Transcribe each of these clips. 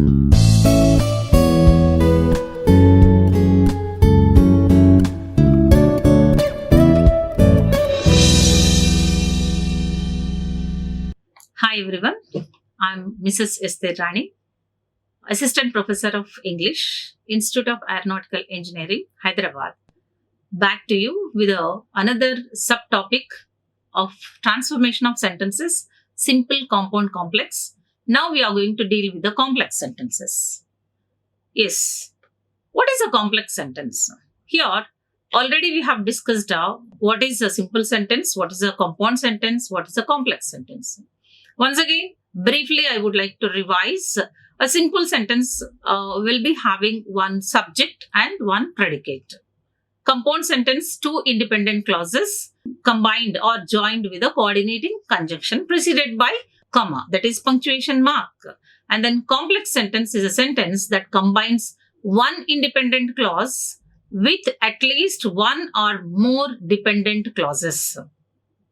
Hi everyone, I'm Mrs. Esther Rani, Assistant Professor of English, Institute of Aeronautical Engineering, Hyderabad. Back to you with another subtopic of transformation of sentences, simple, compound, complex. Now we are going to deal with the complex sentences. Yes, what is a complex sentence? Here, already we have discussed what is a simple sentence, what is a compound sentence, what is a complex sentence. Once again, briefly, I would like to revise. A simple sentence will be having one subject and one predicate. Compound sentence, two independent clauses combined or joined with a coordinating conjunction preceded by comma, that is punctuation mark. And then complex sentence is a sentence that combines one independent clause with at least one or more dependent clauses.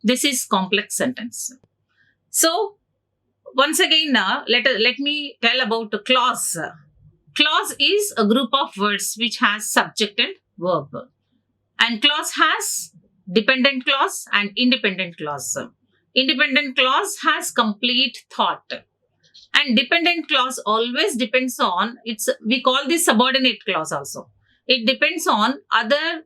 This is complex sentence. So, once again, let me tell about a clause. Clause is a group of words which has subject and verb. And clause has dependent clause and independent clause. Independent clause has complete thought. And dependent clause always depends on, we call this subordinate clause also. It depends on other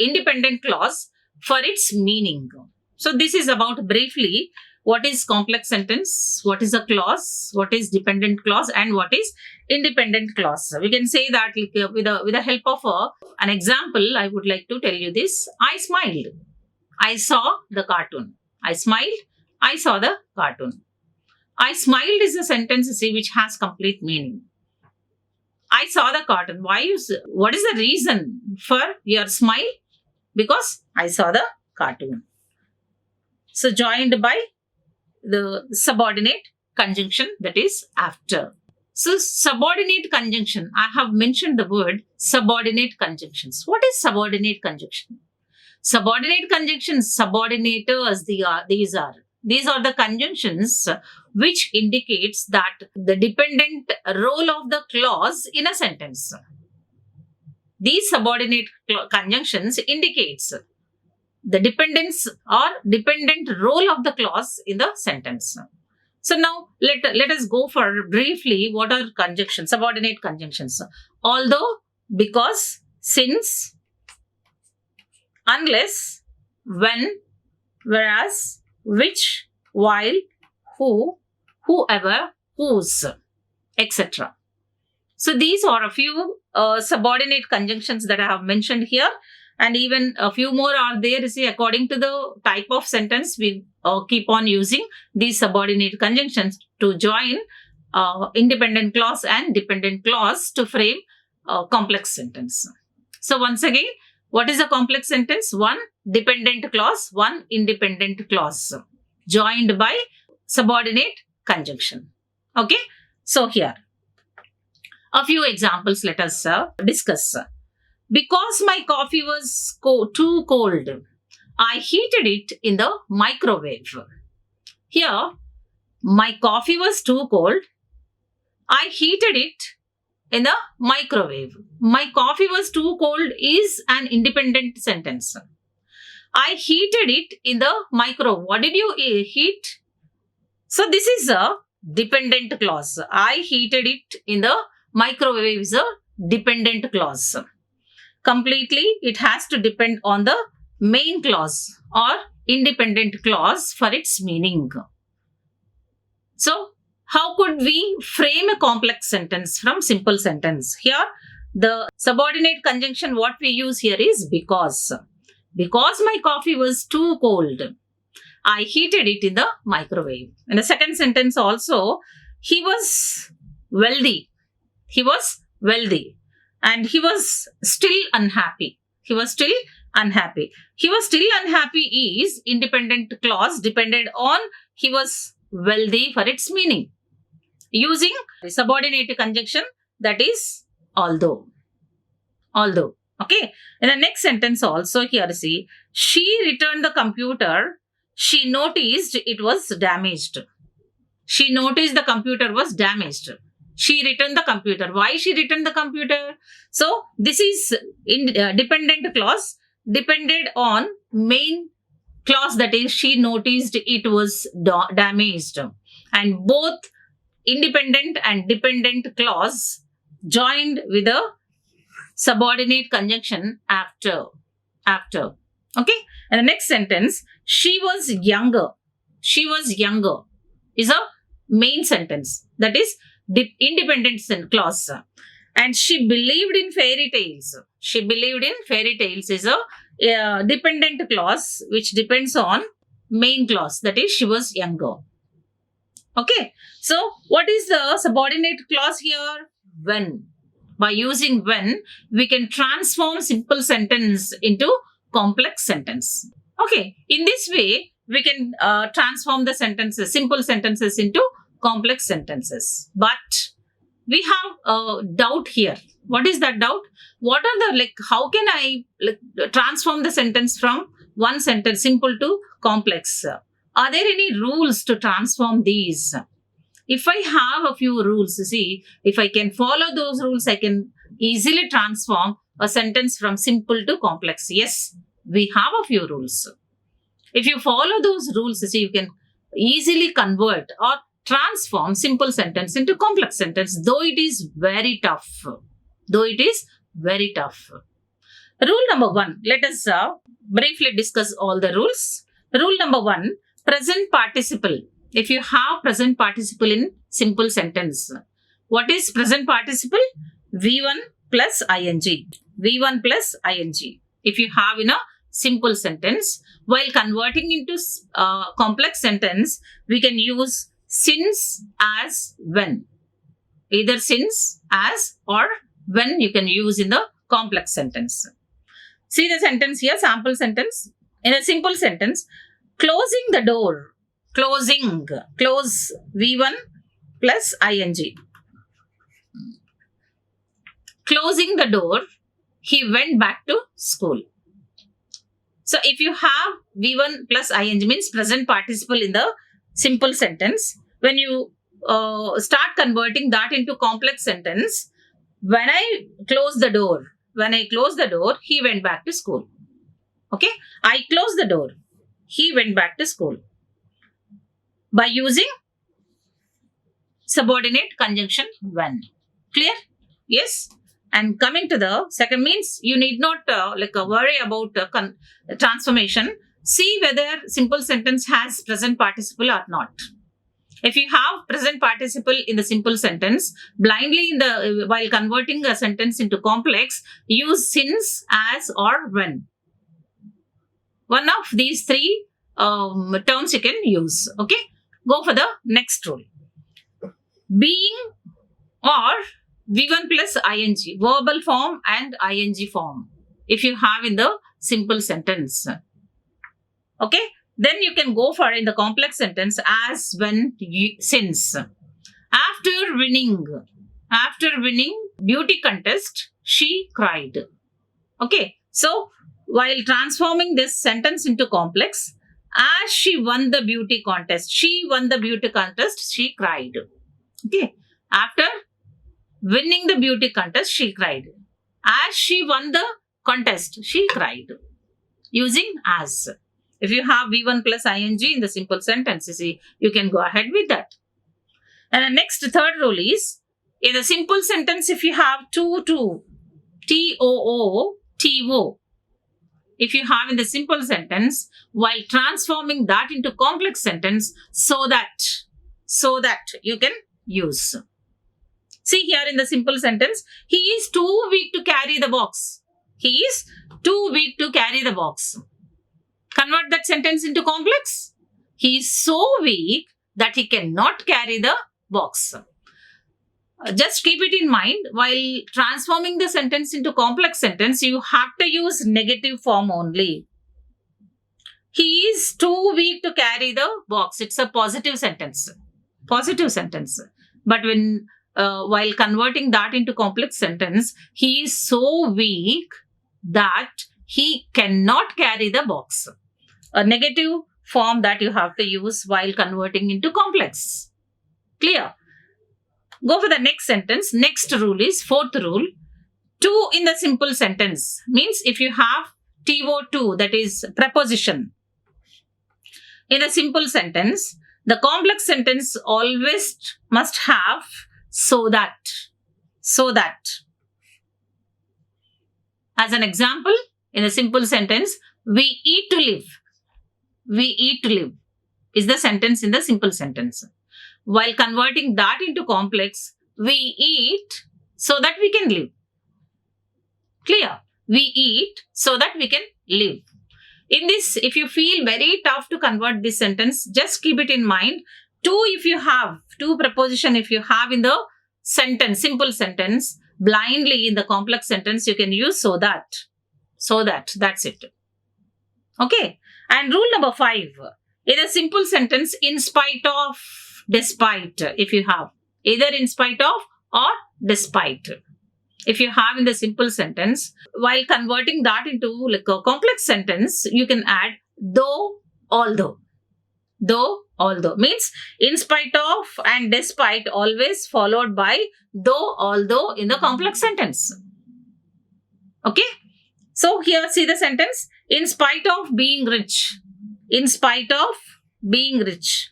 independent clause for its meaning. So this is about briefly what is complex sentence, what is a clause, what is dependent clause, and what is independent clause. We can say that with the help of an example, I would like to tell you this. I smiled. I saw the cartoon. I smiled. I saw the cartoon. I smiled is a sentence, see, which has complete meaning. I saw the cartoon. What is the reason for your smile? Because I saw the cartoon. So joined by the subordinate conjunction, that is after. So subordinate conjunction, I have mentioned the word subordinate conjunctions. What is subordinate conjunction? Subordinate conjunctions, subordinators, these are the conjunctions which indicates that the dependent role of the clause in a sentence. These subordinate conjunctions indicates the dependence or dependent role of the clause in the sentence. So now let us go for briefly what are conjunctions, subordinate conjunctions. Although, because, since, unless, when, whereas, which, while, who, whoever, whose, etc. So these are a few subordinate conjunctions that I have mentioned here. And even a few more are there. See, according to the type of sentence, we keep on using these subordinate conjunctions to join independent clause and dependent clause to frame a complex sentence. So once again, what is a complex sentence? One dependent clause, one independent clause joined by subordinate conjunction. Okay. So here, a few examples let us discuss. Because my coffee was too cold, I heated it in the microwave. Here, my coffee was too cold. I heated it in the microwave. My coffee was too cold is an independent sentence. I heated it in the microwave. What did you heat? So this is a dependent clause. I heated it in the microwave is a dependent clause. Completely, it has to depend on the main clause or independent clause for its meaning. So, how could we frame a complex sentence from simple sentence? Here, the subordinate conjunction what we use here is because. Because my coffee was too cold, I heated it in the microwave. In the second sentence also, he was wealthy. He was wealthy. And he was still unhappy. He was still unhappy. He was still unhappy is independent clause depended on he was wealthy for its meaning. Using the subordinate conjunction, that is although. Although. Okay. In the next sentence also here see, she returned the computer. She noticed it was damaged. She noticed the computer was damaged. She returned the computer. Why she returned the computer? So this is dependent clause depended on main clause, that is she noticed it was damaged, and both independent and dependent clause joined with a subordinate conjunction after. Okay, and the next sentence, she was younger is a main sentence, that is independent clause, and she believed in fairy tales is a dependent clause which depends on main clause, that is she was younger. Okay, so what is the subordinate clause here? When. By using when, we can transform simple sentence into complex sentence. Okay, in this way we can transform the simple sentences into complex sentences. But we have a doubt here. What is that doubt? What are the, how can I transform the sentence from one sentence simple to complex? Are there any rules to transform these? If I have a few rules, see, if I can follow those rules, I can easily transform a sentence from simple to complex. Yes, we have a few rules. If you follow those rules, see, you can easily convert or transform simple sentence into complex sentence, though it is very tough. Rule number 1. Let us briefly discuss all the rules. Rule number 1, present participle. If you have present participle in simple sentence, what is present participle? V1 plus ing. V1 plus ing. If you have in a simple sentence, while converting into complex sentence, we can use since, as, when. Either since, as, or when you can use in the complex sentence. See the sentence here, sample sentence. In a simple sentence, closing the door. Close V1 plus ing. Closing the door, he went back to school. So if you have V1 plus ing means present participle in the simple sentence, when you start converting that into complex sentence, when I close the door, he went back to school. Okay, I closed the door, he went back to school. By using subordinate conjunction when. Clear? Yes. And coming to the second means, you need not worry about transformation. See whether simple sentence has present participle or not. If you have present participle in the simple sentence, blindly while converting a sentence into complex, use since, as, or when. One of these three terms you can use. Okay. Go for the next rule. Being or V1 plus ing, verbal form and ing form, if you have in the simple sentence. Okay, then you can go for in the complex sentence as, when, since. After winning beauty contest, she cried. Okay, so while transforming this sentence into complex, as she won the beauty contest, she cried. Okay. After winning the beauty contest, she cried. As she won the contest, she cried. Using as. If you have V1 plus ing in the simple sentence, you can go ahead with that. And the next third rule is, in the simple sentence, if you have to, T-O-O, T-O, if you have in the simple sentence, while transforming that into complex sentence, so that you can use. See here in the simple sentence, he is too weak to carry the box. Convert that sentence into complex. He is so weak that he cannot carry the box. Just keep it in mind, while transforming the sentence into complex sentence, you have to use negative form only. He is too weak to carry the box. It's a positive sentence. But when while converting that into complex sentence, he is so weak that he cannot carry the box. A negative form that you have to use while converting into complex. Clear? Go for the next sentence. Next rule is fourth rule. To in the simple sentence means if you have to, that is preposition. In a simple sentence, the complex sentence always must have so that. So that. As an example, in a simple sentence, we eat to live. We eat to live is the sentence in the simple sentence. While converting that into complex, we eat so that we can live. Clear? We eat so that we can live. In this, if you feel very tough to convert this sentence, just keep it in mind. If you have preposition, if you have in the sentence, simple sentence, blindly in the complex sentence, you can use so that. So that. That's it. Okay. And rule number 5. In a simple sentence, in spite of, despite, if you have. Either in spite of or despite. If you have in the simple sentence, while converting that into like a complex sentence, you can add though, although. Though, although. Means in spite of and despite always followed by though, although in the complex sentence. Okay. So here see the sentence. In spite of being rich. In spite of being rich.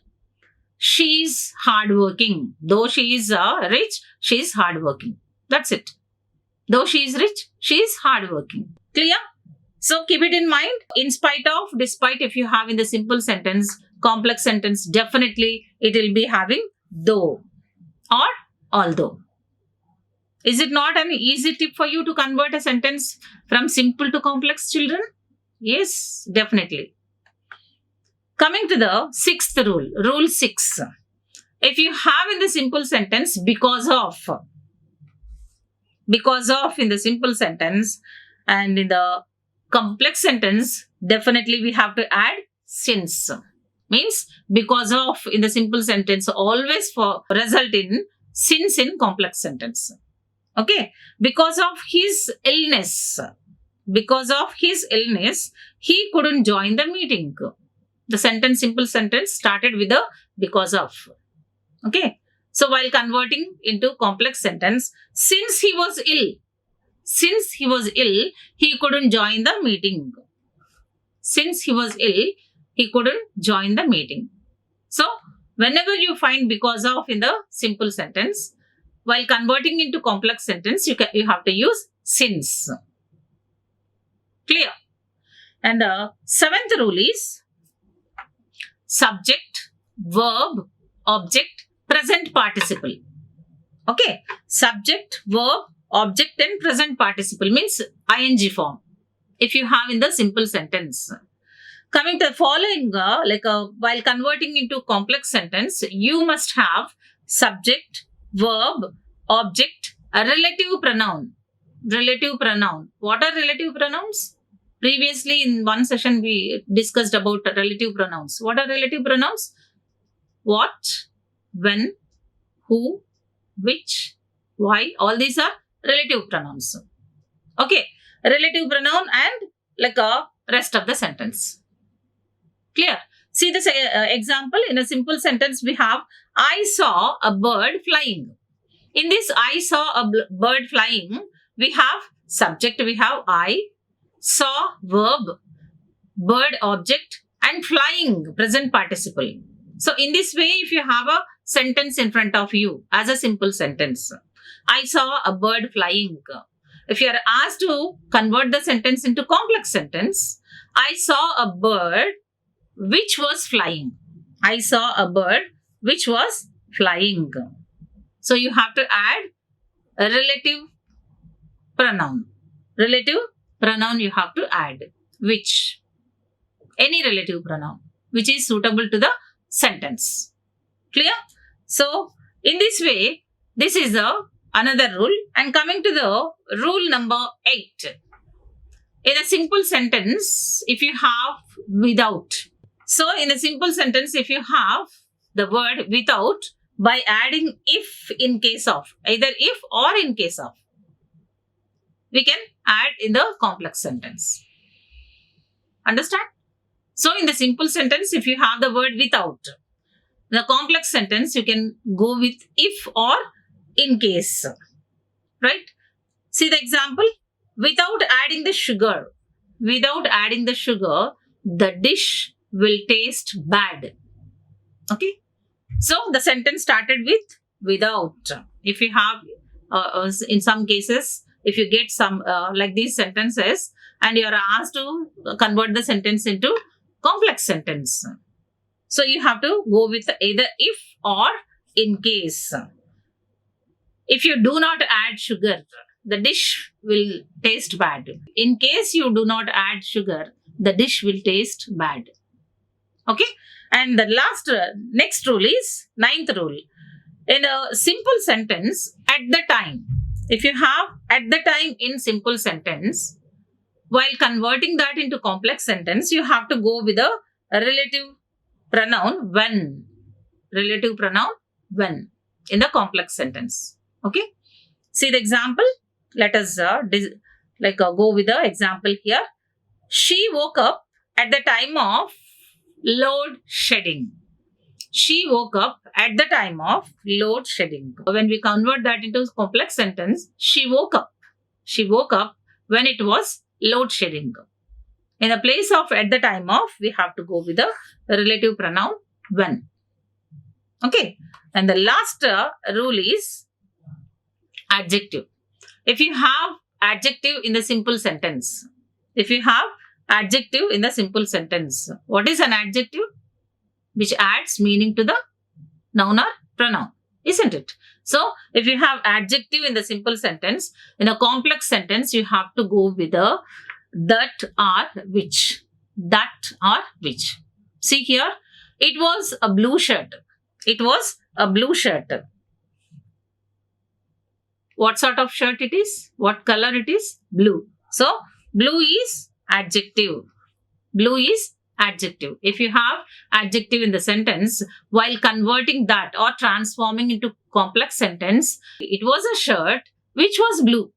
She is hardworking. Though she is rich, she is hardworking. That's it. Though she is rich, she is hardworking. Clear? So keep it in mind. In spite of, despite, if you have in the simple sentence, complex sentence, definitely it will be having though or although. Is it not an easy tip for you to convert a sentence from simple to complex, children? Yes, definitely. Coming to the 6th rule, rule 6. If you have in the simple sentence because of in the simple sentence, and in the complex sentence, definitely we have to add since. Means because of in the simple sentence always result in since in complex sentence. Okay. Because of his illness. Because of his illness, he couldn't join the meeting. The sentence, simple sentence started with a because of. Okay. So while converting into complex sentence, since he was ill, he couldn't join the meeting. Since he was ill, he couldn't join the meeting. So whenever you find because of in the simple sentence, while converting into complex sentence, you have to use since. Clear? And the 7th rule is subject, verb, object, present participle. Okay. Subject, verb, object and present participle means ing form. If you have in the simple sentence. Coming to the following, while converting into complex sentence, you must have subject, verb, object, a relative pronoun. Relative pronoun. What are relative pronouns? Previously in one session we discussed about relative pronouns. What are relative pronouns? What, when, who, which, why, all these are relative pronouns. Okay. Relative pronoun and like a rest of the sentence. Clear? See this example. In a simple sentence we have, I saw a bird flying. In this I saw a bird flying, we have subject, we have I, saw, verb, bird, object and flying, present participle. So in this way, if you have a sentence in front of you as a simple sentence, I saw a bird flying. If you are asked to convert the sentence into complex sentence, I saw a bird which was flying. I saw a bird which was flying. So you have to add a relative pronoun. Relative pronoun you have to add. Which? Any relative pronoun which is suitable to the sentence. Clear? So in this way, this is another rule. And coming to the rule number 8. In a simple sentence, if you have without. So in a simple sentence, if you have the word without, by adding if in case of, either if or in case of, we can add in the complex sentence. Understand? So in the simple sentence, if you have the word without, the complex sentence you can go with if or in case. Right? See the example? Without adding the sugar, the dish will taste bad. Okay? So the sentence started with without. If you have, in some cases, if you get some like these sentences and you are asked to convert the sentence into complex sentence. So you have to go with either if or in case. If you do not add sugar, the dish will taste bad. In case you do not add sugar, the dish will taste bad. Okay? And the next rule is ninth rule. In a simple sentence, at the time, if you have at the time in simple sentence, while converting that into complex sentence, you have to go with a relative pronoun when. Relative pronoun when in the complex sentence. Okay? See the example. Let us go with the example here. She woke up at the time of load shedding. She woke up at the time of load shedding. When we convert that into complex sentence, she woke up. She woke up when it was load shedding. In the place of at the time of, we have to go with the relative pronoun when. Okay. And the last rule is adjective. If you have adjective in the simple sentence, what is an adjective? Which adds meaning to the noun or pronoun, isn't it? So, if you have adjective in the simple sentence, in a complex sentence, you have to go with the that or which. That or which. See here, it was a blue shirt. It was a blue shirt. What sort of shirt it is? What color it is? Blue. So, blue is adjective. Blue is adjective. If you have adjective in the sentence, while converting that or transforming into complex sentence, it was a shirt which was blue.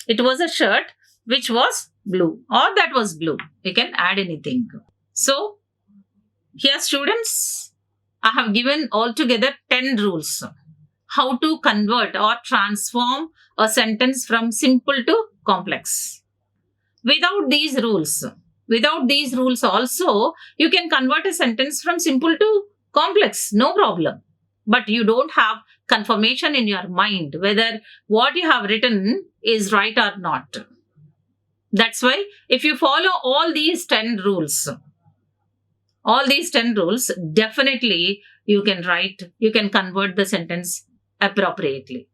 It was a shirt which was blue or that was blue. You can add anything. So, here students, I have given altogether 10 rules. How to convert or transform a sentence from simple to complex. Without these rules also, you can convert a sentence from simple to complex, no problem. But you don't have confirmation in your mind whether what you have written is right or not. That's why if you follow all these 10 rules, definitely you can convert the sentence appropriately.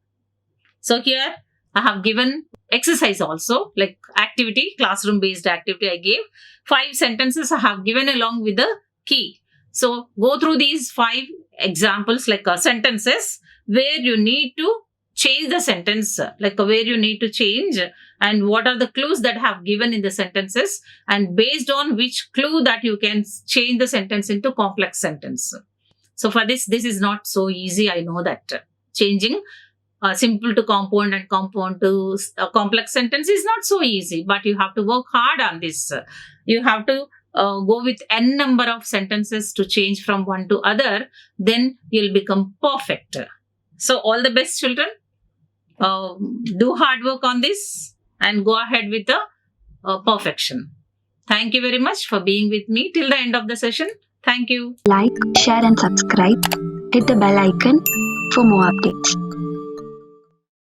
So here I have given exercise also, like activity, classroom based activity I gave. 5 sentences I have given along with the key. So go through these 5 examples like sentences where you need to change the sentence, and what are the clues that I have given in the sentences, and based on which clue that you can change the sentence into complex sentence. So for this is not so easy. I know that changing simple to compound and compound to a complex sentence is not so easy, but you have to work hard on this. You have to go with n number of sentences to change from one to other, then you'll become perfect. So all the best, children. Do hard work on this and go ahead with the perfection. Thank you very much for being with me till the end of the session. Thank you. Like, share and subscribe. Hit the bell icon for more updates.